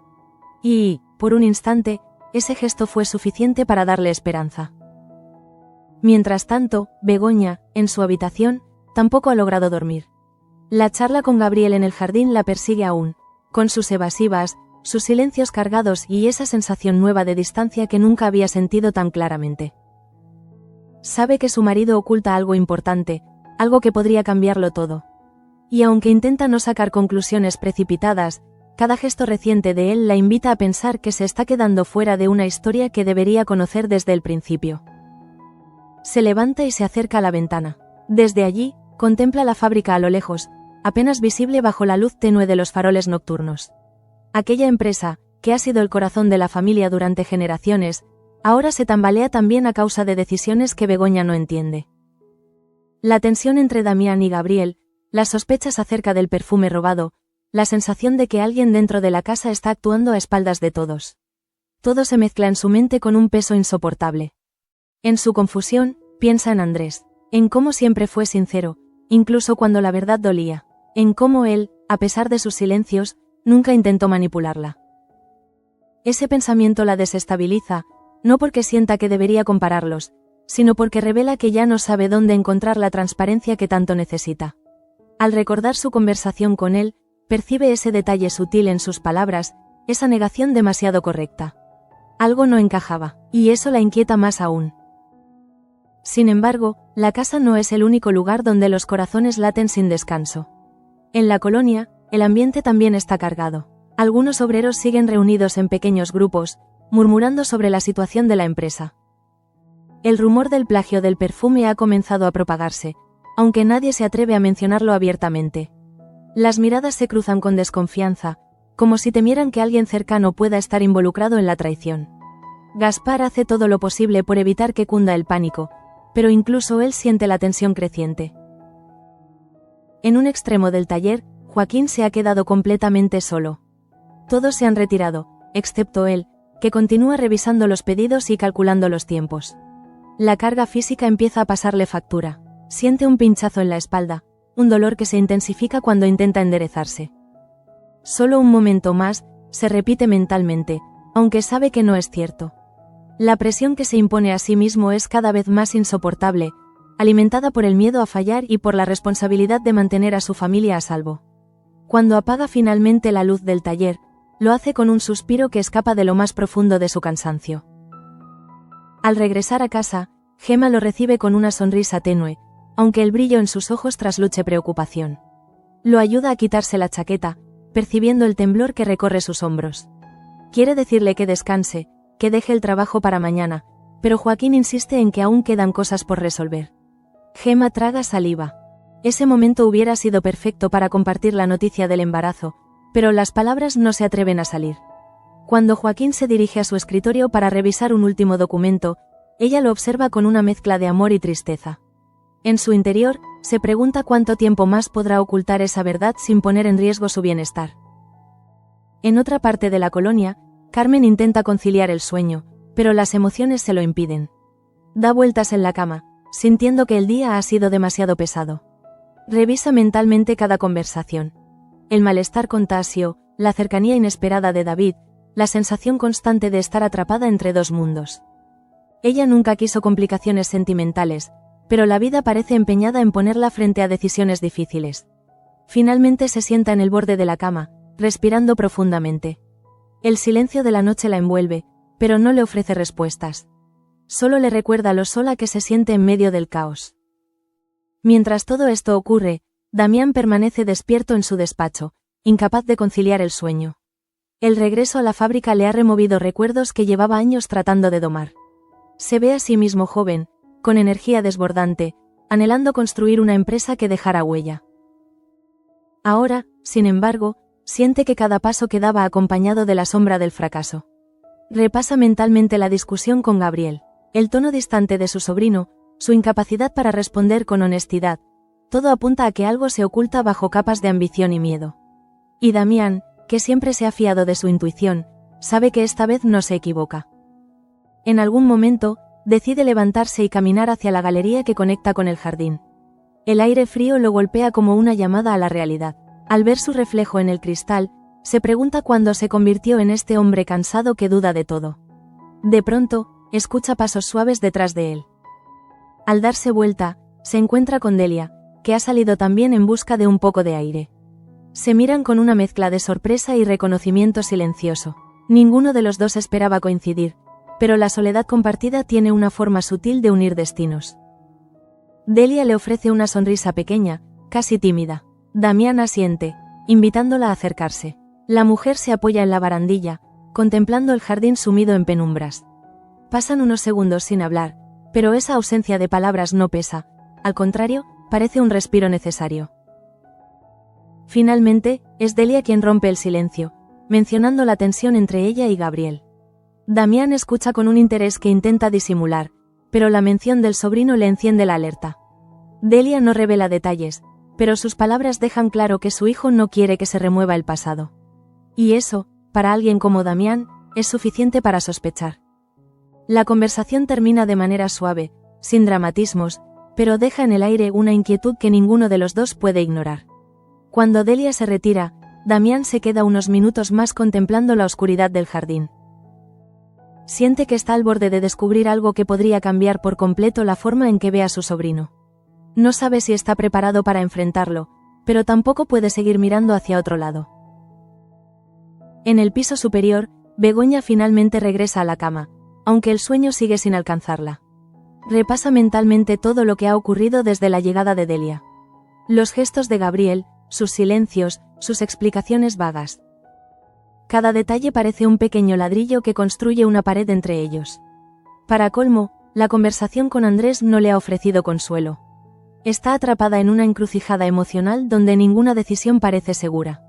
Speaker 1: Y, por un instante, ese gesto fue suficiente para darle esperanza. Mientras tanto, Begoña, en su habitación, tampoco ha logrado dormir. La charla con Gabriel en el jardín la persigue aún, con sus evasivas, sus silencios cargados y esa sensación nueva de distancia que nunca había sentido tan claramente. Sabe que su marido oculta algo importante, algo que podría cambiarlo todo. Y aunque intenta no sacar conclusiones precipitadas, cada gesto reciente de él la invita a pensar que se está quedando fuera de una historia que debería conocer desde el principio. Se levanta y se acerca a la ventana. Desde allí, contempla la fábrica a lo lejos, apenas visible bajo la luz tenue de los faroles nocturnos. Aquella empresa, que ha sido el corazón de la familia durante generaciones, ahora se tambalea también a causa de decisiones que Begoña no entiende. La tensión entre Damián y Gabriel, las sospechas acerca del perfume robado, la sensación de que alguien dentro de la casa está actuando a espaldas de todos. Todo se mezcla en su mente con un peso insoportable. En su confusión, piensa en Andrés, en cómo siempre fue sincero, incluso cuando la verdad dolía, en cómo él, a pesar de sus silencios, nunca intentó manipularla. Ese pensamiento la desestabiliza, no porque sienta que debería compararlos, sino porque revela que ya no sabe dónde encontrar la transparencia que tanto necesita. Al recordar su conversación con él, percibe ese detalle sutil en sus palabras, esa negación demasiado correcta. Algo no encajaba, y eso la inquieta más aún. Sin embargo, la casa no es el único lugar donde los corazones laten sin descanso. En la colonia, el ambiente también está cargado. Algunos obreros siguen reunidos en pequeños grupos, murmurando sobre la situación de la empresa. El rumor del plagio del perfume ha comenzado a propagarse, aunque nadie se atreve a mencionarlo abiertamente. Las miradas se cruzan con desconfianza, como si temieran que alguien cercano pueda estar involucrado en la traición. Gaspar hace todo lo posible por evitar que cunda el pánico, pero incluso él siente la tensión creciente. En un extremo del taller, Joaquín se ha quedado completamente solo. Todos se han retirado, excepto él, que continúa revisando los pedidos y calculando los tiempos. La carga física empieza a pasarle factura. Siente un pinchazo en la espalda, un dolor que se intensifica cuando intenta enderezarse. Solo un momento más, se repite mentalmente, aunque sabe que no es cierto. La presión que se impone a sí mismo es cada vez más insoportable, alimentada por el miedo a fallar y por la responsabilidad de mantener a su familia a salvo. Cuando apaga finalmente la luz del taller, lo hace con un suspiro que escapa de lo más profundo de su cansancio. Al regresar a casa, Gemma lo recibe con una sonrisa tenue, aunque el brillo en sus ojos trasluche preocupación. Lo ayuda a quitarse la chaqueta, percibiendo el temblor que recorre sus hombros. Quiere decirle que descanse, que deje el trabajo para mañana, pero Joaquín insiste en que aún quedan cosas por resolver. Gemma traga saliva. Ese momento hubiera sido perfecto para compartir la noticia del embarazo, pero las palabras no se atreven a salir. Cuando Joaquín se dirige a su escritorio para revisar un último documento, ella lo observa con una mezcla de amor y tristeza. En su interior, se pregunta cuánto tiempo más podrá ocultar esa verdad sin poner en riesgo su bienestar. En otra parte de la colonia, Carmen intenta conciliar el sueño, pero las emociones se lo impiden. Da vueltas en la cama, sintiendo que el día ha sido demasiado pesado. Revisa mentalmente cada conversación. El malestar con Tasio, la cercanía inesperada de David, la sensación constante de estar atrapada entre dos mundos. Ella nunca quiso complicaciones sentimentales, pero la vida parece empeñada en ponerla frente a decisiones difíciles. Finalmente se sienta en el borde de la cama, respirando profundamente. El silencio de la noche la envuelve, pero no le ofrece respuestas. Solo le recuerda lo sola que se siente en medio del caos. Mientras todo esto ocurre, Damián permanece despierto en su despacho, incapaz de conciliar el sueño. El regreso a la fábrica le ha removido recuerdos que llevaba años tratando de domar. Se ve a sí mismo joven, con energía desbordante, anhelando construir una empresa que dejara huella. Ahora, sin embargo, siente que cada paso quedaba acompañado de la sombra del fracaso. Repasa mentalmente la discusión con Gabriel, el tono distante de su sobrino, su incapacidad para responder con honestidad, todo apunta a que algo se oculta bajo capas de ambición y miedo. Y Damián, que siempre se ha fiado de su intuición, sabe que esta vez no se equivoca. En algún momento, decide levantarse y caminar hacia la galería que conecta con el jardín. El aire frío lo golpea como una llamada a la realidad. Al ver su reflejo en el cristal, se pregunta cuándo se convirtió en este hombre cansado que duda de todo. De pronto, escucha pasos suaves detrás de él. Al darse vuelta, se encuentra con Delia, que ha salido también en busca de un poco de aire. Se miran con una mezcla de sorpresa y reconocimiento silencioso. Ninguno de los dos esperaba coincidir, pero la soledad compartida tiene una forma sutil de unir destinos. Delia le ofrece una sonrisa pequeña, casi tímida. Damián asiente, invitándola a acercarse. La mujer se apoya en la barandilla, contemplando el jardín sumido en penumbras. Pasan unos segundos sin hablar, pero esa ausencia de palabras no pesa, al contrario, parece un respiro necesario. Finalmente, es Delia quien rompe el silencio, mencionando la tensión entre ella y Gabriel. Damián escucha con un interés que intenta disimular, pero la mención del sobrino le enciende la alerta. Delia no revela detalles, pero sus palabras dejan claro que su hijo no quiere que se remueva el pasado. Y eso, para alguien como Damián, es suficiente para sospechar. La conversación termina de manera suave, sin dramatismos, pero deja en el aire una inquietud que ninguno de los dos puede ignorar. Cuando Delia se retira, Damián se queda unos minutos más contemplando la oscuridad del jardín. Siente que está al borde de descubrir algo que podría cambiar por completo la forma en que ve a su sobrino. No sabe si está preparado para enfrentarlo, pero tampoco puede seguir mirando hacia otro lado. En el piso superior, Begoña finalmente regresa a la cama, aunque el sueño sigue sin alcanzarla. Repasa mentalmente todo lo que ha ocurrido desde la llegada de Delia. Los gestos de Gabriel, sus silencios, sus explicaciones vagas. Cada detalle parece un pequeño ladrillo que construye una pared entre ellos. Para colmo, la conversación con Andrés no le ha ofrecido consuelo. Está atrapada en una encrucijada emocional donde ninguna decisión parece segura.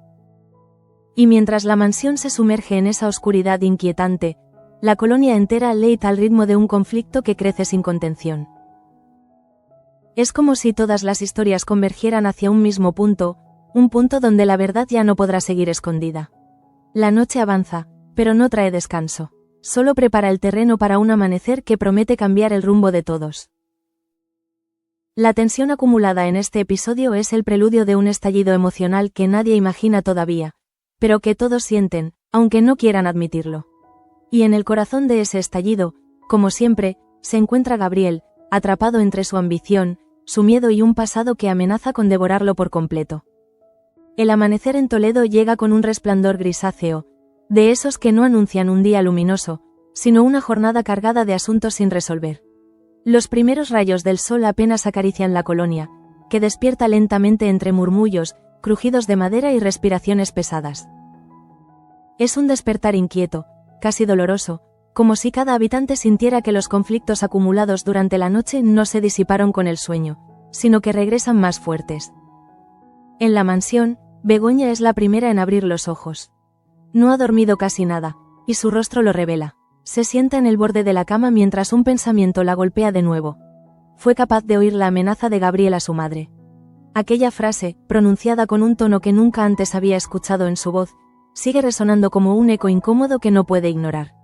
Speaker 1: Y mientras la mansión se sumerge en esa oscuridad inquietante, la colonia entera leita al ritmo de un conflicto que crece sin contención. Es como si todas las historias convergieran hacia un mismo punto, un punto donde la verdad ya no podrá seguir escondida. La noche avanza, pero no trae descanso. Solo prepara el terreno para un amanecer que promete cambiar el rumbo de todos. La tensión acumulada en este episodio es el preludio de un estallido emocional que nadie imagina todavía, pero que todos sienten, aunque no quieran admitirlo. Y en el corazón de ese estallido, como siempre, se encuentra Gabriel, atrapado entre su ambición, su miedo y un pasado que amenaza con devorarlo por completo. El amanecer en Toledo llega con un resplandor grisáceo, de esos que no anuncian un día luminoso, sino una jornada cargada de asuntos sin resolver. Los primeros rayos del sol apenas acarician la colonia, que despierta lentamente entre murmullos, crujidos de madera y respiraciones pesadas. Es un despertar inquieto, casi doloroso, como si cada habitante sintiera que los conflictos acumulados durante la noche no se disiparon con el sueño, sino que regresan más fuertes. En la mansión, Begoña es la primera en abrir los ojos. No ha dormido casi nada, y su rostro lo revela. Se sienta en el borde de la cama mientras un pensamiento la golpea de nuevo. Fue capaz de oír la amenaza de Gabriel a su madre. Aquella frase, pronunciada con un tono que nunca antes había escuchado en su voz, sigue resonando como un eco incómodo que no puede ignorar.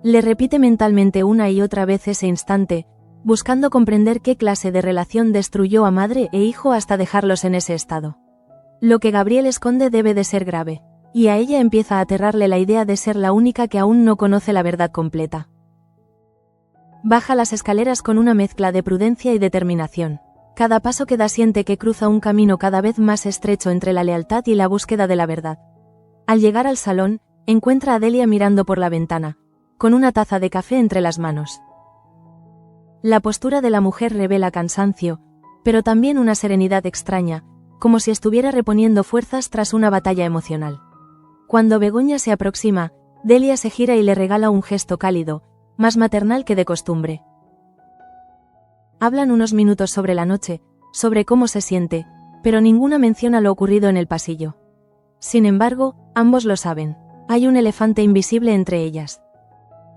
Speaker 1: Le repite mentalmente una y otra vez ese instante, buscando comprender qué clase de relación destruyó a madre e hijo hasta dejarlos en ese estado. Lo que Gabriel esconde debe de ser grave. Y a ella empieza a aterrarle la idea de ser la única que aún no conoce la verdad completa. Baja las escaleras con una mezcla de prudencia y determinación. Cada paso que da siente que cruza un camino cada vez más estrecho entre la lealtad y la búsqueda de la verdad. Al llegar al salón, encuentra a Delia mirando por la ventana, con una taza de café entre las manos. La postura de la mujer revela cansancio, pero también una serenidad extraña, como si estuviera reponiendo fuerzas tras una batalla emocional. Cuando Begoña se aproxima, Delia se gira y le regala un gesto cálido, más maternal que de costumbre. Hablan unos minutos sobre la noche, sobre cómo se siente, pero ninguna menciona lo ocurrido en el pasillo. Sin embargo, ambos lo saben. Hay un elefante invisible entre ellas.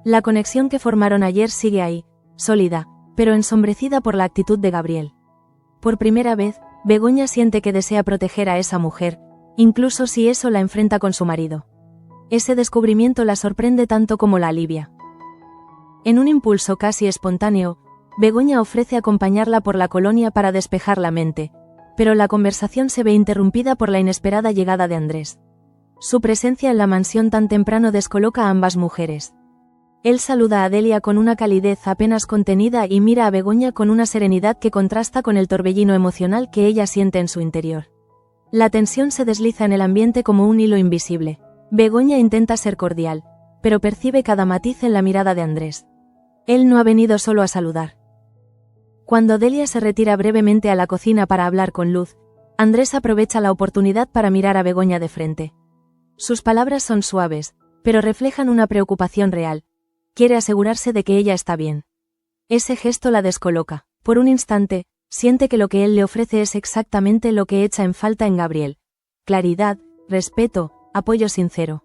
Speaker 1: La conexión que formaron ayer sigue ahí, sólida, pero ensombrecida por la actitud de Gabriel. Por primera vez, Begoña siente que desea proteger a esa mujer, incluso si eso la enfrenta con su marido. Ese descubrimiento la sorprende tanto como la alivia. En un impulso casi espontáneo, Begoña ofrece acompañarla por la colonia para despejar la mente, pero la conversación se ve interrumpida por la inesperada llegada de Andrés. Su presencia en la mansión tan temprano descoloca a ambas mujeres. Él saluda a Delia con una calidez apenas contenida y mira a Begoña con una serenidad que contrasta con el torbellino emocional que ella siente en su interior. La tensión se desliza en el ambiente como un hilo invisible. Begoña intenta ser cordial, pero percibe cada matiz en la mirada de Andrés. Él no ha venido solo a saludar. Cuando Delia se retira brevemente a la cocina para hablar con Luz, Andrés aprovecha la oportunidad para mirar a Begoña de frente. Sus palabras son suaves, pero reflejan una preocupación real. Quiere asegurarse de que ella está bien. Ese gesto la descoloca. Por un instante, siente que lo que él le ofrece es exactamente lo que echa en falta en Gabriel, claridad, respeto, apoyo sincero.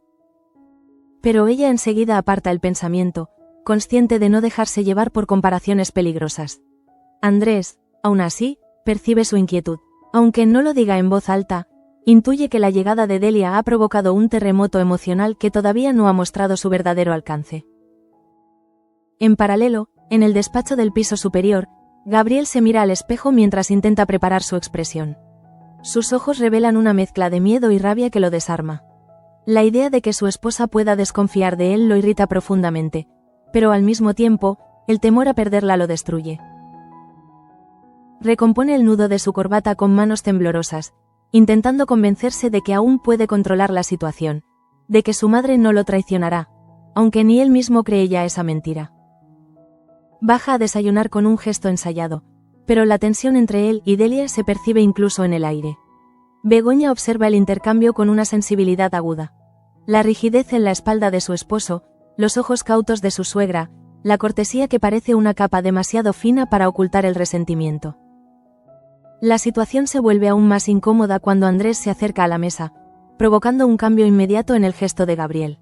Speaker 1: Pero ella enseguida aparta el pensamiento, consciente de no dejarse llevar por comparaciones peligrosas. Andrés, aún así, percibe su inquietud. Aunque no lo diga en voz alta, intuye que la llegada de Delia ha provocado un terremoto emocional que todavía no ha mostrado su verdadero alcance. En paralelo, en el despacho del piso superior, Gabriel se mira al espejo mientras intenta preparar su expresión. Sus ojos revelan una mezcla de miedo y rabia que lo desarma. La idea de que su esposa pueda desconfiar de él lo irrita profundamente, pero al mismo tiempo, el temor a perderla lo destruye. Recompone el nudo de su corbata con manos temblorosas, intentando convencerse de que aún puede controlar la situación, de que su madre no lo traicionará, aunque ni él mismo cree ya esa mentira. Baja a desayunar con un gesto ensayado, pero la tensión entre él y Delia se percibe incluso en el aire. Begoña observa el intercambio con una sensibilidad aguda. La rigidez en la espalda de su esposo, los ojos cautos de su suegra, la cortesía que parece una capa demasiado fina para ocultar el resentimiento. La situación se vuelve aún más incómoda cuando Andrés se acerca a la mesa, provocando un cambio inmediato en el gesto de Gabriel.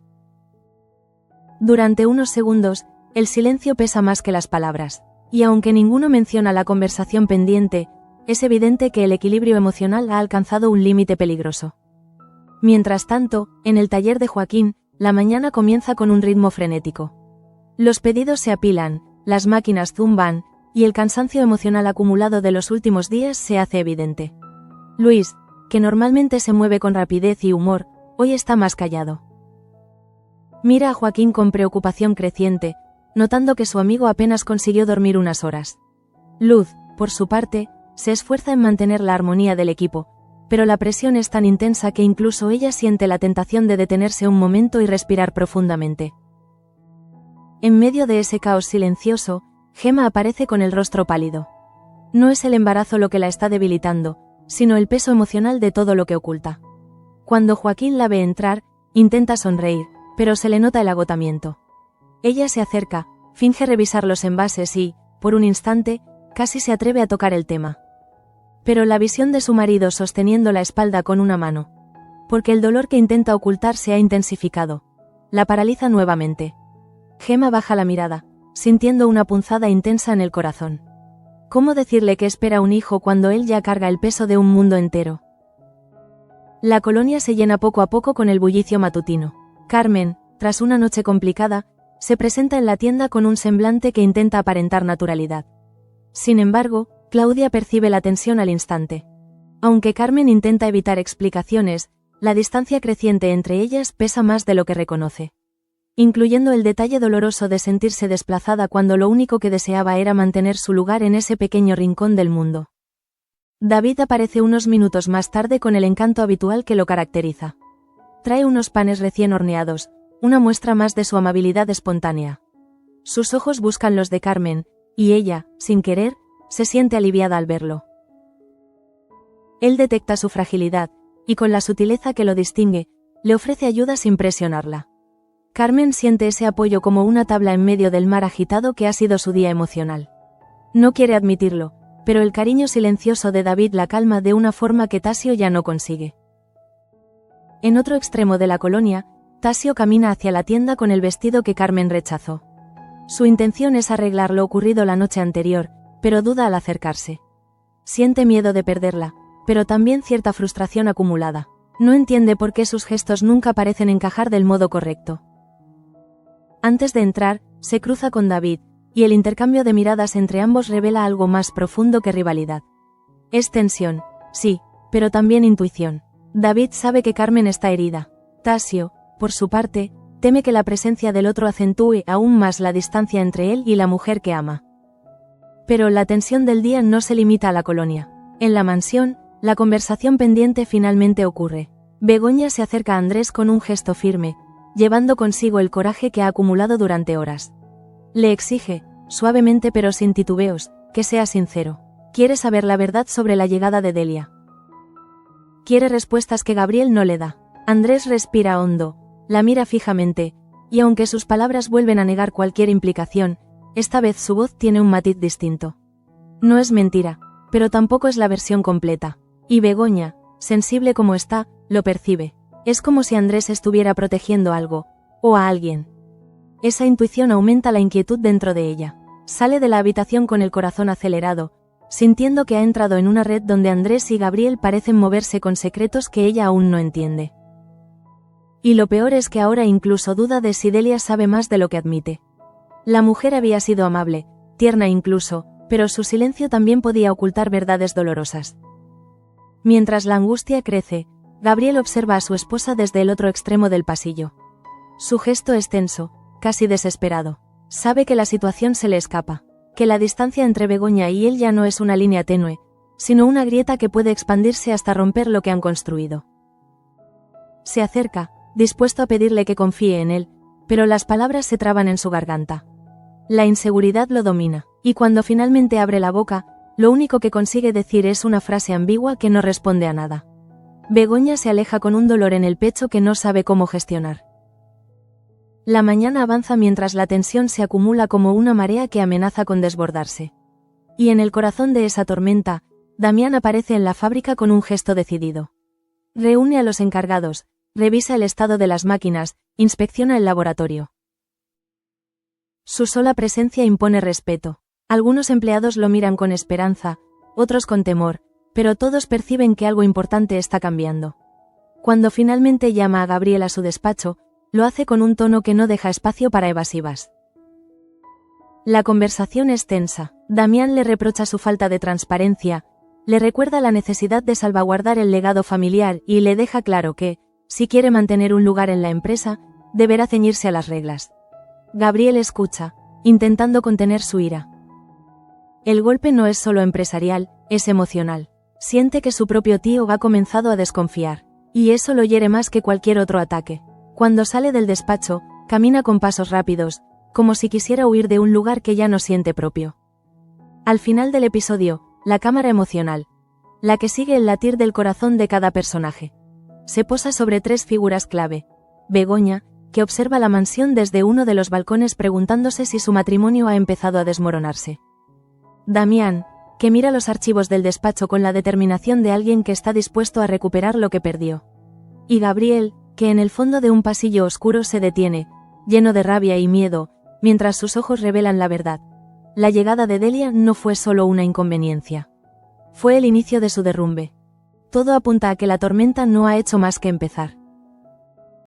Speaker 1: Durante unos segundos, el silencio pesa más que las palabras, y aunque ninguno menciona la conversación pendiente, es evidente que el equilibrio emocional ha alcanzado un límite peligroso. Mientras tanto, en el taller de Joaquín, la mañana comienza con un ritmo frenético. Los pedidos se apilan, las máquinas zumban, y el cansancio emocional acumulado de los últimos días se hace evidente. Luis, que normalmente se mueve con rapidez y humor, hoy está más callado. Mira a Joaquín con preocupación creciente, notando que su amigo apenas consiguió dormir unas horas. Luz, por su parte, se esfuerza en mantener la armonía del equipo, pero la presión es tan intensa que incluso ella siente la tentación de detenerse un momento y respirar profundamente. En medio de ese caos silencioso, Gemma aparece con el rostro pálido. No es el embarazo lo que la está debilitando, sino el peso emocional de todo lo que oculta. Cuando Joaquín la ve entrar, intenta sonreír, pero se le nota el agotamiento. Ella se acerca, finge revisar los envases y, por un instante, casi se atreve a tocar el tema. Pero la visión de su marido sosteniendo la espalda con una mano, porque el dolor que intenta ocultar se ha intensificado, la paraliza nuevamente. Gemma baja la mirada, sintiendo una punzada intensa en el corazón. ¿Cómo decirle que espera un hijo cuando él ya carga el peso de un mundo entero? La colonia se llena poco a poco con el bullicio matutino. Carmen, tras una noche complicada, se presenta en la tienda con un semblante que intenta aparentar naturalidad. Sin embargo, Claudia percibe la tensión al instante. Aunque Carmen intenta evitar explicaciones, la distancia creciente entre ellas pesa más de lo que reconoce. Incluyendo el detalle doloroso de sentirse desplazada cuando lo único que deseaba era mantener su lugar en ese pequeño rincón del mundo. David aparece unos minutos más tarde con el encanto habitual que lo caracteriza. Trae unos panes recién horneados, una muestra más de su amabilidad espontánea. Sus ojos buscan los de Carmen, y ella, sin querer, se siente aliviada al verlo. Él detecta su fragilidad, y con la sutileza que lo distingue, le ofrece ayuda sin presionarla. Carmen siente ese apoyo como una tabla en medio del mar agitado que ha sido su día emocional. No quiere admitirlo, pero el cariño silencioso de David la calma de una forma que Tasio ya no consigue. En otro extremo de la colonia, Tasio camina hacia la tienda con el vestido que Carmen rechazó. Su intención es arreglar lo ocurrido la noche anterior, pero duda al acercarse. Siente miedo de perderla, pero también cierta frustración acumulada. No entiende por qué sus gestos nunca parecen encajar del modo correcto. Antes de entrar, se cruza con David, y el intercambio de miradas entre ambos revela algo más profundo que rivalidad. Es tensión, sí, pero también intuición. David sabe que Carmen está herida. Tasio, por su parte, teme que la presencia del otro acentúe aún más la distancia entre él y la mujer que ama. Pero la tensión del día no se limita a la colonia. En la mansión, la conversación pendiente finalmente ocurre. Begoña se acerca a Andrés con un gesto firme, llevando consigo el coraje que ha acumulado durante horas. Le exige, suavemente pero sin titubeos, que sea sincero. Quiere saber la verdad sobre la llegada de Delia. Quiere respuestas que Gabriel no le da. Andrés respira hondo, la mira fijamente, y aunque sus palabras vuelven a negar cualquier implicación, esta vez su voz tiene un matiz distinto. No es mentira, pero tampoco es la versión completa. Y Begoña, sensible como está, Lo percibe. Es como si Andrés estuviera protegiendo algo, o a alguien. Esa intuición aumenta la inquietud dentro de ella. Sale de la habitación con el corazón acelerado, sintiendo que ha entrado en una red donde Andrés y Gabriel parecen moverse con secretos que ella aún no entiende. Y lo peor es que ahora incluso duda de si Delia sabe más de lo que admite. La mujer había sido amable, tierna incluso, pero su silencio también podía ocultar verdades dolorosas. Mientras la angustia crece, Gabriel observa a su esposa desde el otro extremo del pasillo. Su gesto es tenso, casi desesperado. Sabe que la situación se le escapa, que la distancia entre Begoña y él ya no es una línea tenue, sino una grieta que puede expandirse hasta romper lo que han construido. Se acerca, dispuesto a pedirle que confíe en él, pero las palabras se traban en su garganta. La inseguridad lo domina, y cuando finalmente abre la boca, lo único que consigue decir es una frase ambigua que no responde a nada. Begoña se aleja con un dolor en el pecho que no sabe cómo gestionar. La mañana avanza mientras la tensión se acumula como una marea que amenaza con desbordarse. Y en el corazón de esa tormenta, Damián aparece en la fábrica con un gesto decidido. Reúne a los encargados, revisa el estado de las máquinas, inspecciona el laboratorio. Su sola presencia impone respeto. Algunos empleados lo miran con esperanza, otros con temor, pero todos perciben que algo importante está cambiando. Cuando finalmente llama a Gabriel a su despacho, lo hace con un tono que no deja espacio para evasivas. La conversación es tensa. Damián le reprocha su falta de transparencia, le recuerda la necesidad de salvaguardar el legado familiar y le deja claro que, si quiere mantener un lugar en la empresa, deberá ceñirse a las reglas. Gabriel escucha, intentando contener su ira. El golpe no es solo empresarial, es emocional. Siente que su propio tío ha comenzado a desconfiar, y eso lo hiere más que cualquier otro ataque. Cuando sale del despacho, camina con pasos rápidos, como si quisiera huir de un lugar que ya no siente propio. Al final del episodio, la cámara emocional, la que sigue el latir del corazón de cada personaje, se posa sobre tres figuras clave. Begoña, que observa la mansión desde uno de los balcones preguntándose si su matrimonio ha empezado a desmoronarse. Damián, que mira los archivos del despacho con la determinación de alguien que está dispuesto a recuperar lo que perdió. Y Gabriel, que en el fondo de un pasillo oscuro se detiene, lleno de rabia y miedo, mientras sus ojos revelan la verdad. La llegada de Delia no fue solo una inconveniencia. Fue el inicio de su derrumbe. Todo apunta a que la tormenta no ha hecho más que empezar.